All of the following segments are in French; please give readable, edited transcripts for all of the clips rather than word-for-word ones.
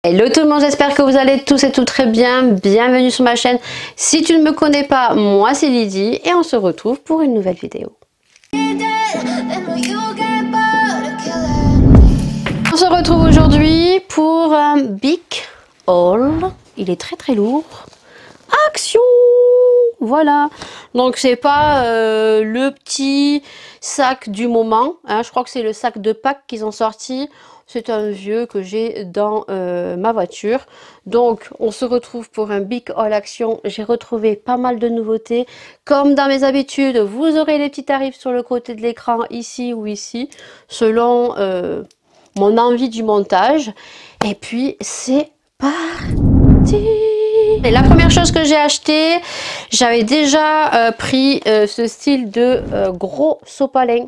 Hello tout le monde, j'espère que vous allez tous et toutes très bien. Bienvenue sur ma chaîne. Si tu ne me connais pas, moi c'est Lydie et on se retrouve pour une nouvelle vidéo. On se retrouve aujourd'hui pour un big haul. Il est très lourd. Action! Voilà, donc c'est pas le petit sac du moment, hein. Je crois que c'est le sac de Pâques qu'ils ont sorti. C'est un vieux que j'ai dans ma voiture. Donc on se retrouve pour un big haul action. J'ai retrouvé pas mal de nouveautés. Comme dans mes habitudes, vous aurez les petits tarifs sur le côté de l'écran, ici ou ici, selon mon envie du montage. Et puis c'est parti! Et la première chose que j'ai acheté, j'avais déjà pris ce style de gros sopalin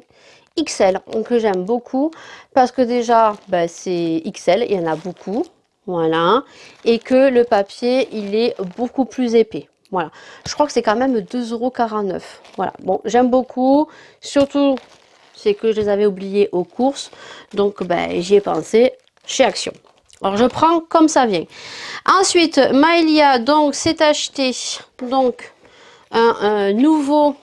XL que j'aime beaucoup parce que déjà c'est XL, il y en a beaucoup, voilà, et que le papier il est beaucoup plus épais. Voilà, je crois que c'est quand même 2,49 €. Voilà, bon, j'aime beaucoup, surtout c'est que je les avais oubliés aux courses, donc j'y ai pensé chez Action. Alors je prends comme ça vient. Ensuite, Maëlia donc s'est acheté donc un nouveau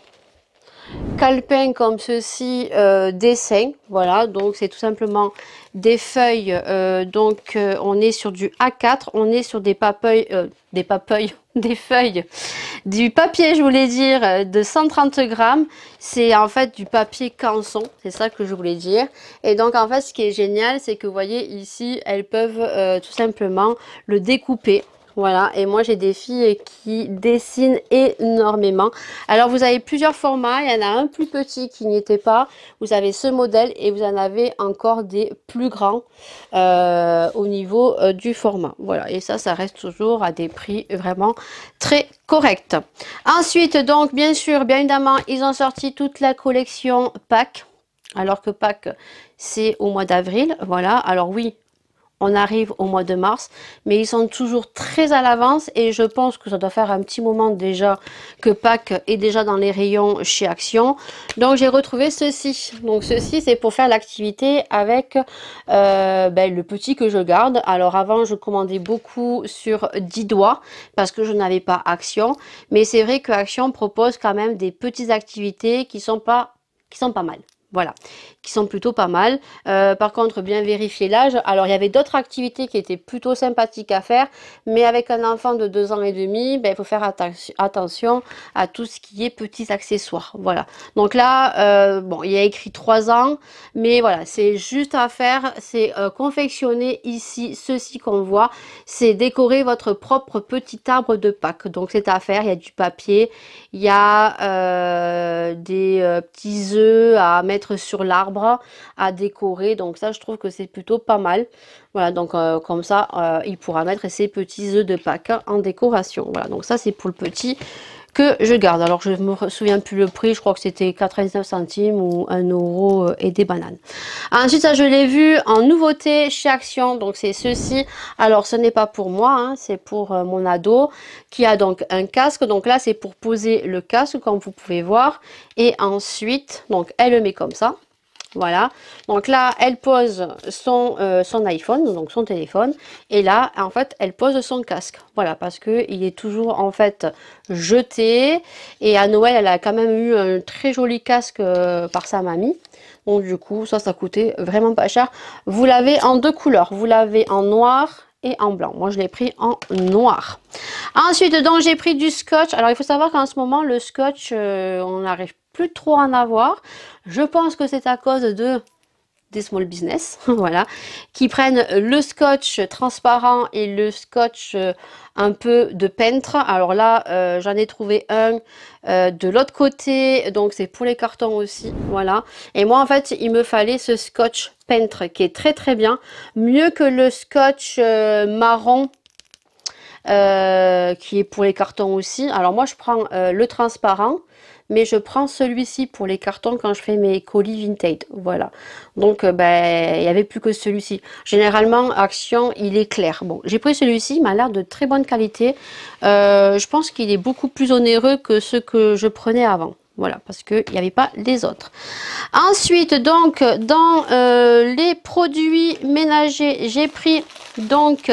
calepin comme ceci, dessin. Voilà, donc c'est tout simplement des feuilles. On est sur du A4, on est sur des papeuilles, des feuilles, du papier, je voulais dire, de 130 grammes. C'est en fait du papier canson, c'est ça que je voulais dire. Et donc en fait, ce qui est génial, c'est que vous voyez ici, elles peuvent tout simplement le découper. Voilà, et moi j'ai des filles qui dessinent énormément. Alors vous avez plusieurs formats, il y en a un plus petit qui n'y était pas. Vous avez ce modèle et vous en avez encore des plus grands au niveau du format. Voilà, et ça reste toujours à des prix vraiment très corrects. Ensuite, donc bien sûr, bien évidemment, ils ont sorti toute la collection Pâques. Alors que Pâques, c'est au mois d'avril. Voilà, alors oui. On arrive au mois de mars, mais ils sont toujours très à l'avance et je pense que ça doit faire un petit moment déjà que Pâques est déjà dans les rayons chez Action. Donc j'ai retrouvé ceci. Donc ceci c'est pour faire l'activité avec le petit que je garde. Alors avant je commandais beaucoup sur 10 doigts parce que je n'avais pas Action, mais c'est vrai que Action propose quand même des petites activités qui sont pas mal. Voilà, qui sont plutôt pas mal. Par contre, bien vérifier l'âge. Alors, il y avait d'autres activités qui étaient plutôt sympathiques à faire, mais avec un enfant de 2 ans et demi, il faut faire attention à tout ce qui est petits accessoires. Voilà. Donc là, bon, il y a écrit 3 ans, mais voilà, c'est juste à faire. C'est confectionner ici, ceci qu'on voit, c'est décorer votre propre petit arbre de Pâques. Donc, c'est à faire. Il y a du papier, il y a des petits œufs à mettre sur l'arbre à décorer, donc ça je trouve que c'est plutôt pas mal. Voilà, donc comme ça il pourra mettre ses petits œufs de Pâques en décoration. Voilà, donc ça c'est pour le petit que je garde. Alors je me souviens plus le prix, je crois que c'était 99 centimes ou 1 € et des bananes. Ensuite ça je l'ai vu en nouveauté chez Action, donc c'est ceci. Alors ce n'est pas pour moi, hein, c'est pour mon ado qui a donc un casque. Donc là c'est pour poser le casque comme vous pouvez voir, et ensuite donc elle le met comme ça. Voilà, donc là elle pose son iPhone, donc son téléphone, et là en fait elle pose son casque. Voilà, parce que il est toujours en fait jeté, et à Noël elle a quand même eu un très joli casque par sa mamie. Donc du coup ça coûtait vraiment pas cher. Vous l'avez en deux couleurs, vous l'avez en noir et en blanc. Moi je l'ai pris en noir. Ensuite donc j'ai pris du scotch. Alors il faut savoir qu'en ce moment le scotch on n'arrive plus trop à en avoir. Je pense que c'est à cause des small business, voilà, qui prennent le scotch transparent et le scotch un peu de peintre. Alors là j'en ai trouvé un de l'autre côté, donc c'est pour les cartons aussi, voilà. Et moi en fait il me fallait ce scotch peintre qui est très bien, mieux que le scotch marron qui est pour les cartons aussi. Alors moi je prends le transparent, mais je prends celui-ci pour les cartons quand je fais mes colis vintage. Voilà, donc il n'y avait plus que celui-ci. Généralement Action il est clair. Bon, j'ai pris celui-ci, il m'a l'air de très bonne qualité. Je pense qu'il est beaucoup plus onéreux que ce que je prenais avant. Voilà, parce qu'il n'y avait pas les autres. Ensuite, donc, dans les produits ménagers, j'ai pris donc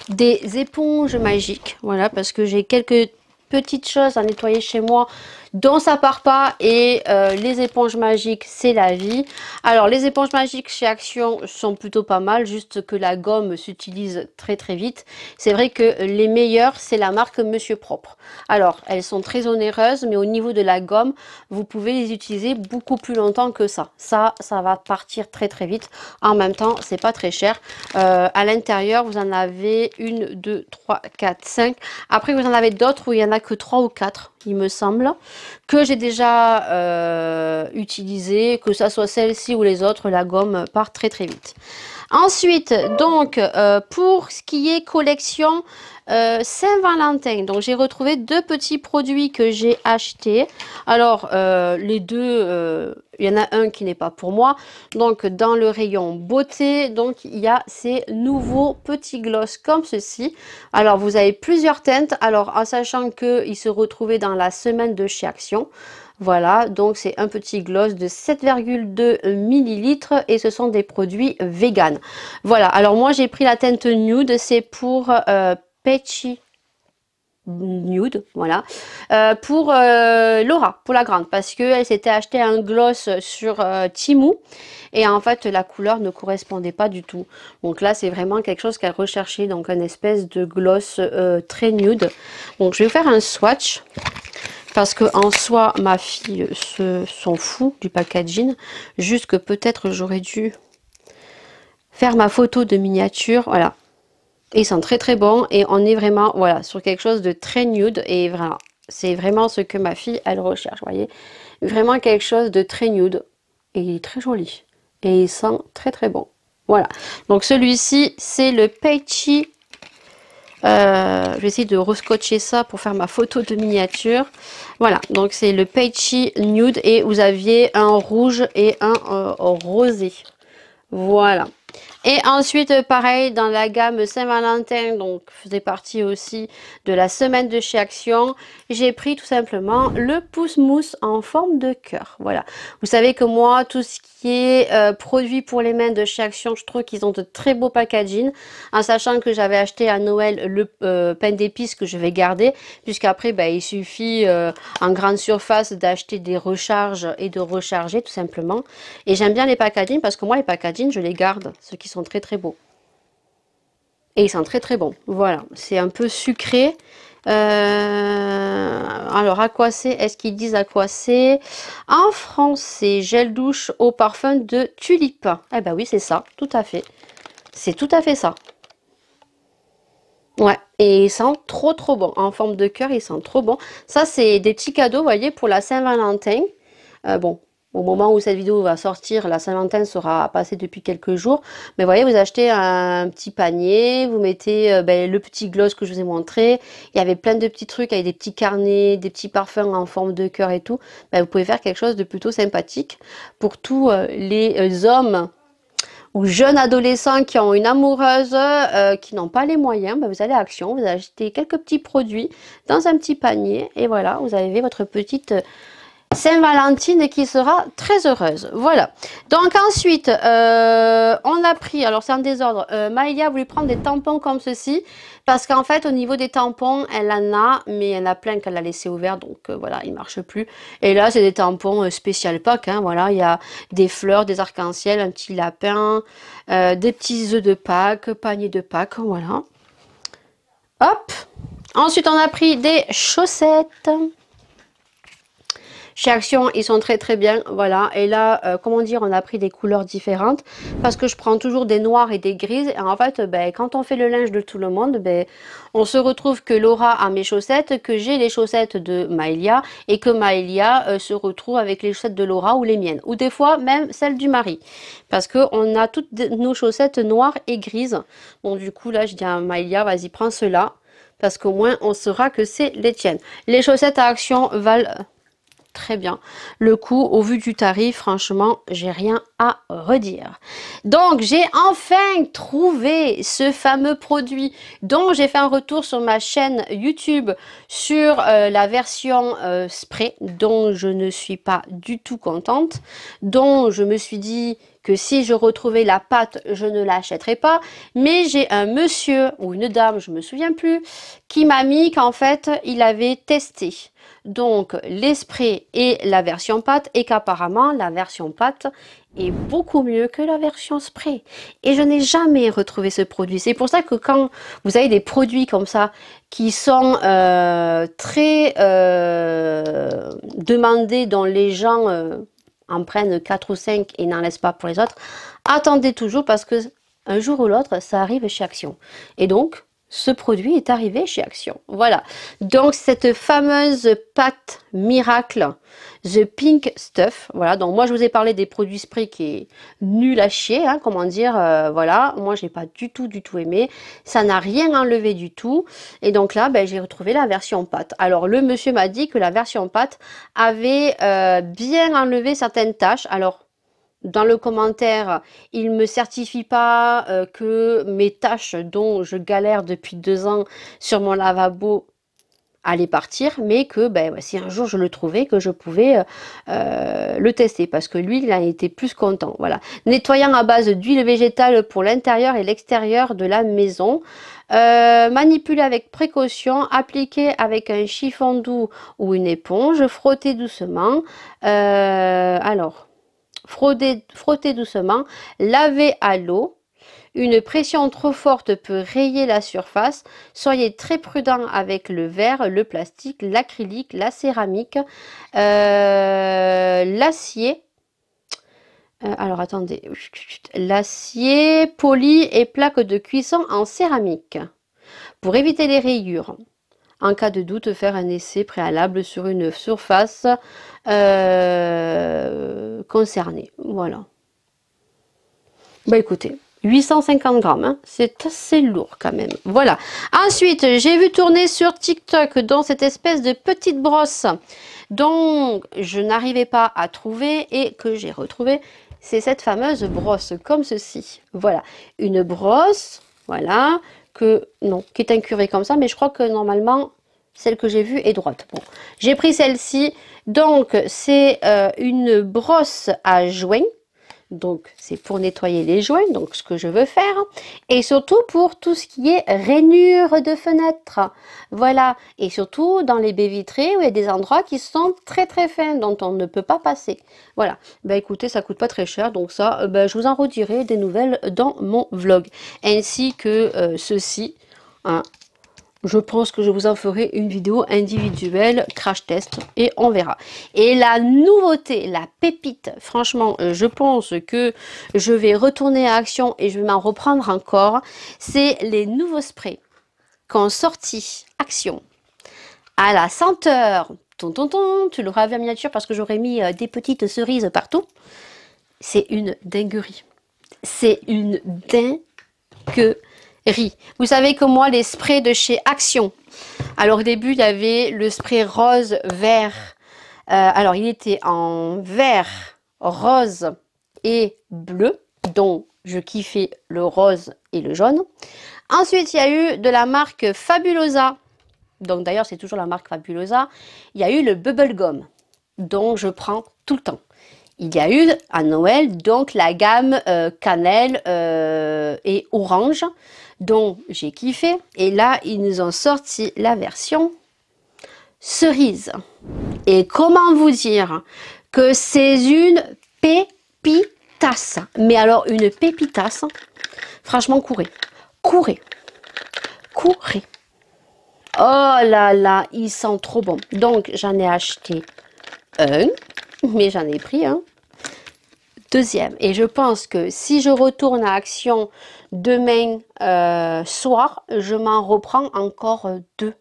des éponges magiques. Voilà, parce que j'ai quelques petites choses à nettoyer chez moi dont ça part pas, et les éponges magiques c'est la vie. Alors les éponges magiques chez Action sont plutôt pas mal, juste que la gomme s'utilise très très vite. C'est vrai que les meilleures c'est la marque Monsieur Propre. Alors elles sont très onéreuses, mais au niveau de la gomme vous pouvez les utiliser beaucoup plus longtemps que ça va partir très très vite. En même temps c'est pas très cher. À l'intérieur vous en avez 1, 2, 3, 4, 5. Après vous en avez d'autres où il y en a que 3 ou 4 il me semble, que j'ai déjà utilisé, que ça soit celle-ci ou les autres, la gomme part très très vite. Ensuite, donc, pour ce qui est collection Saint-Valentin, donc j'ai retrouvé 2 petits produits que j'ai achetés. Alors, les deux, il y en a un qui n'est pas pour moi. Donc, dans le rayon beauté, donc il y a ces nouveaux petits gloss comme ceci. Alors, vous avez plusieurs teintes. Alors, en sachant qu'ils se retrouvaient dans la semaine de chez Action. Voilà, donc c'est un petit gloss de 7,2 ml et ce sont des produits vegan. Voilà, alors moi j'ai pris la teinte nude, c'est pour Peachy Nude, voilà, pour Laura, pour la grande, parce qu'elle s'était acheté un gloss sur Temu et en fait la couleur ne correspondait pas du tout. Donc là c'est vraiment quelque chose qu'elle recherchait, donc un espèce de gloss très nude. Donc je vais vous faire un swatch. Parce que en soi, ma fille s'en fout du packaging. Juste que peut-être j'aurais dû faire ma photo de miniature. Voilà. Et ils sont très très bons. Et on est vraiment voilà, sur quelque chose de très nude. Et voilà, c'est vraiment ce que ma fille, elle recherche. Vous voyez, vraiment quelque chose de très nude. Et il est très joli. Et il sent très très bon. Voilà. Donc celui-ci, c'est le Peachy. Je vais essayer de rescotcher ça pour faire ma photo de miniature. Voilà, donc c'est le Peachy Nude et vous aviez un rouge et un rosé. Voilà. Et ensuite, pareil, dans la gamme Saint-Valentin, donc faisait partie aussi de la semaine de chez Action, j'ai pris tout simplement le pouce-mousse en forme de cœur. Voilà. Vous savez que moi, tout ce qui est produit pour les mains de chez Action, je trouve qu'ils ont de très beaux packaging, en sachant que j'avais acheté à Noël le pain d'épices que je vais garder, puisqu'après, ben, il suffit en grande surface d'acheter des recharges et de recharger tout simplement. Et j'aime bien les packaging parce que moi, les packaging, je les garde, ceux qui sont très très beaux. Et ils sont très très bons. Voilà, c'est un peu sucré. Alors, à quoi c'est? Est-ce qu'ils disent à quoi c'est? En français, gel douche au parfum de tulipe. Eh ben oui, c'est ça, tout à fait. C'est tout à fait ça. Ouais, et ils sont trop trop bons. En forme de cœur, ils sont trop bons. Ça, c'est des petits cadeaux, vous voyez, pour la Saint-Valentin. Bon, au moment où cette vidéo va sortir, la Saint-Valentin sera passée depuis quelques jours. Mais vous voyez, vous achetez un petit panier, vous mettez ben, le petit gloss que je vous ai montré. Il y avait plein de petits trucs avec des petits carnets, des petits parfums en forme de cœur et tout. Ben, vous pouvez faire quelque chose de plutôt sympathique pour tous les hommes ou jeunes adolescents qui ont une amoureuse, qui n'ont pas les moyens. Ben, vous allez à Action, vous achetez quelques petits produits dans un petit panier et voilà, vous avez votre petite Saint-Valentine qui sera très heureuse. Voilà. Donc ensuite, on a pris, alors c'est en désordre, Maëlia a voulu prendre des tampons comme ceci, parce qu'en fait au niveau des tampons, elle en a, mais il y en a plein qu'elle a laissé ouverts, donc voilà, ils ne marchent plus. Et là, c'est des tampons spécial Pâques, hein, voilà, il y a des fleurs, des arcs-en-ciel, un petit lapin, des petits œufs de Pâques, panier de Pâques, voilà. Hop. Ensuite, on a pris des chaussettes. Chez Action, ils sont très très bien, voilà. Et là, comment dire, on a pris des couleurs différentes parce que je prends toujours des noirs et des grises. Et en fait, ben, quand on fait le linge de tout le monde, ben, on se retrouve que Laura a mes chaussettes, que j'ai les chaussettes de Maëlia et que Maëlia se retrouve avec les chaussettes de Laura ou les miennes. Ou des fois, même celles du mari. Parce qu'on a toutes nos chaussettes noires et grises. Donc du coup, là, je dis à Maëlia, vas-y, prends ceux-là. Parce qu'au moins, on saura que c'est les tiennes. Les chaussettes à Action valent très bien le coup. Au vu du tarif, franchement, j'ai rien à redire. Donc, j'ai enfin trouvé ce fameux produit dont j'ai fait un retour sur ma chaîne YouTube sur la version spray, dont je ne suis pas du tout contente, dont je me suis dit que si je retrouvais la pâte, je ne l'achèterais pas. Mais j'ai un monsieur ou une dame, je me souviens plus, qui m'a mis qu'en fait, il avait testé donc les sprays et la version pâte et qu'apparemment, la version pâte est beaucoup mieux que la version spray. Et je n'ai jamais retrouvé ce produit. C'est pour ça que quand vous avez des produits comme ça qui sont très demandés, dont les gens en prennent 4 ou 5 et n'en laissent pas pour les autres, attendez toujours parce que un jour ou l'autre, ça arrive chez Action. Et donc, ce produit est arrivé chez Action. Voilà. Donc, cette fameuse pâte miracle, The Pink Stuff. Voilà. Donc, moi, je vous ai parlé des produits spray qui est nul à chier. Hein, comment dire. Voilà. Moi, j'ai pas du tout aimé. Ça n'a rien enlevé du tout. Et donc là, ben, j'ai retrouvé la version pâte. Alors, le monsieur m'a dit que la version pâte avait bien enlevé certaines taches. Alors, dans le commentaire, il ne me certifie pas que mes tâches dont je galère depuis 2 ans sur mon lavabo allaient partir, mais que ben, si un jour je le trouvais, que je pouvais le tester, parce que lui, il a été plus content. Voilà. Nettoyant à base d'huile végétale pour l'intérieur et l'extérieur de la maison. Manipuler avec précaution, appliquer avec un chiffon doux ou une éponge, frotter doucement. Frotter doucement, laver à l'eau. Une pression trop forte peut rayer la surface. Soyez très prudent avec le verre, le plastique, l'acrylique, la céramique, l'acier. Alors attendez, l'acier poli et plaques de cuisson en céramique. Pour éviter les rayures. En cas de doute, faire un essai préalable sur une surface concernée. Voilà. Bah écoutez, 850 grammes, hein, c'est assez lourd quand même. Voilà. Ensuite, j'ai vu tourner sur TikTok dans cette espèce de petite brosse dont je n'arrivais pas à trouver et que j'ai retrouvé. C'est cette fameuse brosse comme ceci. Voilà. Une brosse, voilà. Qui est incurvée comme ça, mais je crois que normalement celle que j'ai vue est droite. Bon, j'ai pris celle-ci, donc c'est une brosse à joints, donc c'est pour nettoyer les joints, donc ce que je veux faire, et surtout pour tout ce qui est rainures de fenêtres, voilà, et surtout dans les baies vitrées où il y a des endroits qui sont très fins, dont on ne peut pas passer, voilà. Ben écoutez, ça coûte pas très cher, donc ça, ben, je vous en redirai des nouvelles dans mon vlog, ainsi que ceci, hein. Je pense que je vous en ferai une vidéo individuelle, crash test, et on verra. Et la nouveauté, la pépite, franchement, je pense que je vais retourner à Action et je vais m'en reprendre encore, c'est les nouveaux sprays qu'ont sorti Action à la senteur. Tu l'auras vu en miniature parce que j'aurais mis des petites cerises partout. C'est une dinguerie. C'est une dinguerie. Vous savez que moi, les sprays de chez Action, alors au début, il y avait le spray rose, vert. Alors, il était en vert, rose et bleu, dont je kiffais le rose et le jaune. Ensuite, il y a eu de la marque Fabulosa. Donc, d'ailleurs, c'est toujours la marque Fabulosa. Il y a eu le Bubblegum, dont je prends tout le temps. Il y a eu à Noël donc la gamme cannelle et orange dont j'ai kiffé. Et là, ils nous ont sorti la version cerise. Et comment vous dire que c'est une pépitasse. Mais alors, une pépitasse, franchement, courez. Courez. Courez. Oh là là, ils sont trop bons. Donc, j'en ai acheté un. Mais j'en ai pris un deuxième. Et je pense que si je retourne à Action demain soir, je m'en reprends encore 2.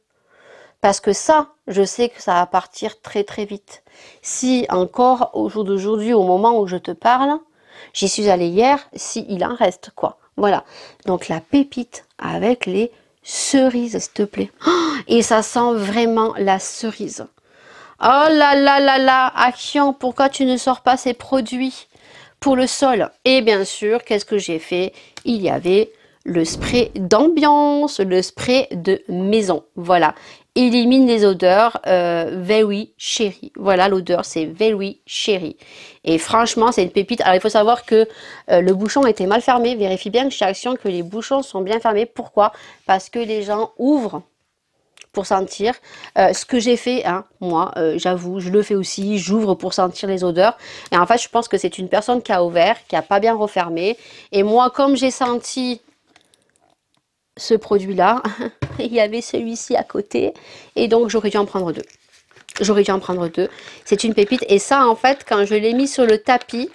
Parce que ça, je sais que ça va partir très vite. Si encore au jour d'aujourd'hui, au moment où je te parle, j'y suis allée hier, si il en reste quoi. Voilà. Donc la pépite avec les cerises, s'il te plaît. Oh, et ça sent vraiment la cerise. Oh là là là là, Action, pourquoi tu ne sors pas ces produits pour le sol? Et bien sûr, qu'est-ce que j'ai fait? Il y avait le spray d'ambiance, le spray de maison. Voilà, élimine les odeurs Very Cherry. Voilà, l'odeur c'est Very Cherry. Et franchement, c'est une pépite. Alors, il faut savoir que le bouchon était mal fermé. Vérifie bien chez Action que les bouchons sont bien fermés. Pourquoi? Parce que les gens ouvrent pour sentir. Ce que j'ai fait, hein, moi, j'avoue, je le fais aussi, j'ouvre pour sentir les odeurs. Et en fait, je pense que c'est une personne qui a ouvert, qui n'a pas bien refermé. Et moi, comme j'ai senti ce produit-là, il y avait celui-ci à côté. Et donc, j'aurais dû en prendre deux. J'aurais dû en prendre deux. C'est une pépite. Et ça, en fait, quand je l'ai mis sur le tapis,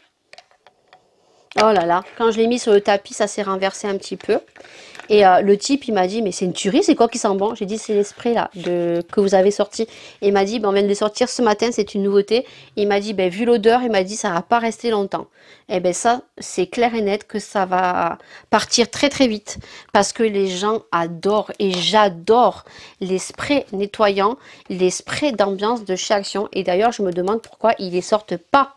oh là là, quand je l'ai mis sur le tapis, ça s'est renversé un petit peu. Et le type, il m'a dit, mais c'est une tuerie, c'est quoi qui sent bon? J'ai dit, c'est les sprays là, que vous avez sortis. Et il m'a dit, ben, on vient de les sortir ce matin, c'est une nouveauté. Et il m'a dit, ben, vu l'odeur, il m'a dit, ça va pas rester longtemps. Et ben ça, c'est clair et net que ça va partir très très vite. Parce que les gens adorent, et j'adore les sprays nettoyants, les sprays d'ambiance de chez Action. Et d'ailleurs, je me demande pourquoi ils les sortent pas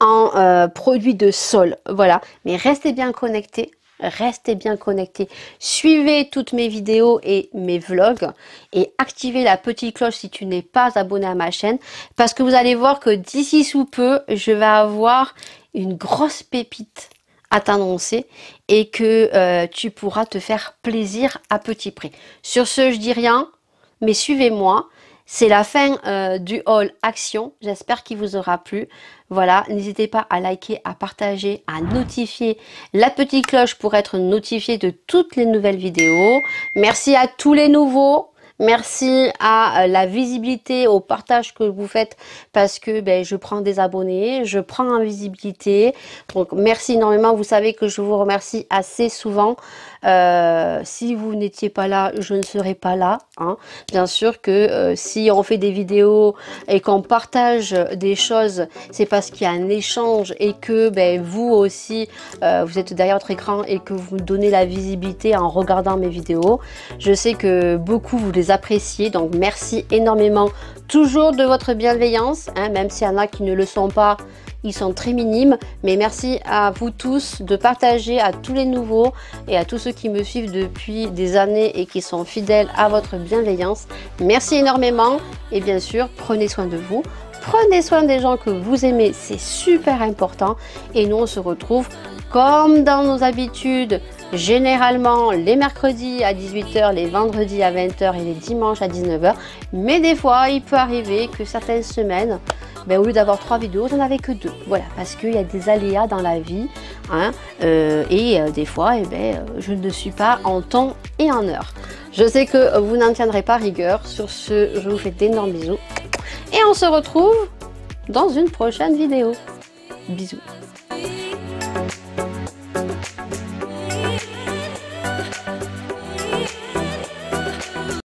en produits de sol. Voilà, mais restez bien connectés. Restez bien connectés. Suivez toutes mes vidéos et mes vlogs et activez la petite cloche si tu n'es pas abonné à ma chaîne parce que vous allez voir que d'ici sous peu, je vais avoir une grosse pépite à t'annoncer et que tu pourras te faire plaisir à petit prix. Sur ce, je dis rien, mais suivez-moi. C'est la fin du haul Action. J'espère qu'il vous aura plu. Voilà, n'hésitez pas à liker, à partager, à notifier la petite cloche pour être notifié de toutes les nouvelles vidéos. Merci à tous les nouveaux. Merci à la visibilité, au partage que vous faites parce que ben, je prends des abonnés, je prends en visibilité. Donc merci énormément. Vous savez que je vous remercie assez souvent. Si vous n'étiez pas là, je ne serais pas là. Hein. Bien sûr que si on fait des vidéos et qu'on partage des choses, c'est parce qu'il y a un échange et que ben, vous aussi, vous êtes derrière votre écran et que vous me donnez la visibilité en regardant mes vidéos. Je sais que beaucoup vous les appréciez, donc merci énormément toujours de votre bienveillance, hein, même s'il y en a qui ne le sont pas. Ils sont très minimes, mais merci à vous tous de partager à tous les nouveaux et à tous ceux qui me suivent depuis des années et qui sont fidèles à votre bienveillance. Merci énormément et bien sûr, prenez soin de vous. Prenez soin des gens que vous aimez, c'est super important. Et nous, on se retrouve comme dans nos habitudes, généralement les mercredis à 18 h, les vendredis à 20 h et les dimanches à 19 h. Mais des fois, il peut arriver que certaines semaines, ben, au lieu d'avoir 3 vidéos, j'en avais que 2. Voilà, parce qu'il y a des aléas dans la vie. Hein, des fois, eh ben, je ne suis pas en temps et en heure. Je sais que vous n'en tiendrez pas rigueur. Sur ce, je vous fais d'énormes bisous. Et on se retrouve dans une prochaine vidéo. Bisous.